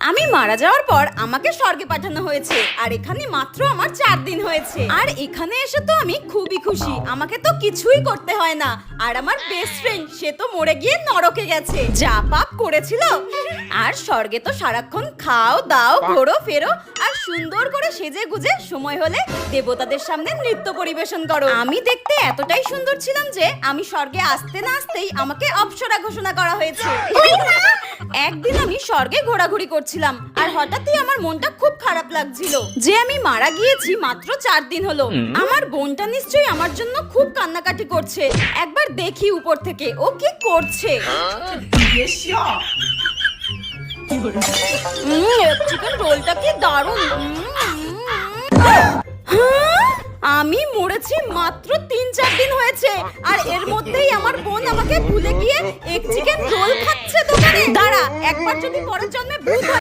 আমি মারা যাওয়ার পর আমাকে স্বর্গে পাঠানো হয়েছে আর এখানে মাত্র আমার 4 দিন হয়েছে। আর এখানে এসে তো আমি খুবই খুশি, আমাকে তো কিছুই করতে হয় না। আর আমার বেস্ট ফ্রেন্ড সে তো মরে গিয়ে নরকে গেছে, যা পাপ করেছিল। আর স্বর্গে তো সারাক্ষণ খাও দাও ঘোরো ফেরো আর সুন্দর করে সেজে গুজে সময় হলে দেবতাদের সামনে নৃত্য পরিবেশন করো। আমি দেখতে এতটাই সুন্দর ছিলাম যে আমি স্বর্গে আসতে না আসতেই আমাকে অপ্সরা ঘোষণা করা হয়েছে। একদিন আমি স্বর্গে ঘোরাঘুরি করছিলাম আর হঠাৎই আমার মনটা খুব খারাপ লাগছিল যে আমি মারা গিয়েছি মাত্র 4 দিন হলো। আমার বোনটা নিশ্চয়ই আমার জন্য খুব কান্নাকাটি করছে, একবার দেখি উপর থেকে ও কি করছে। চিকেন রোলটা কি দারুণ। আমি মরেছি মাত্র 3-4 দিন হয়েছে আর এর মধ্যেই আমার বোন আমাকে ভুলে গিয়ে এক চিকেন রোল খাচ্ছে দোকানে। দাঁড়া, একবার যদি পরের জন্মে ভূত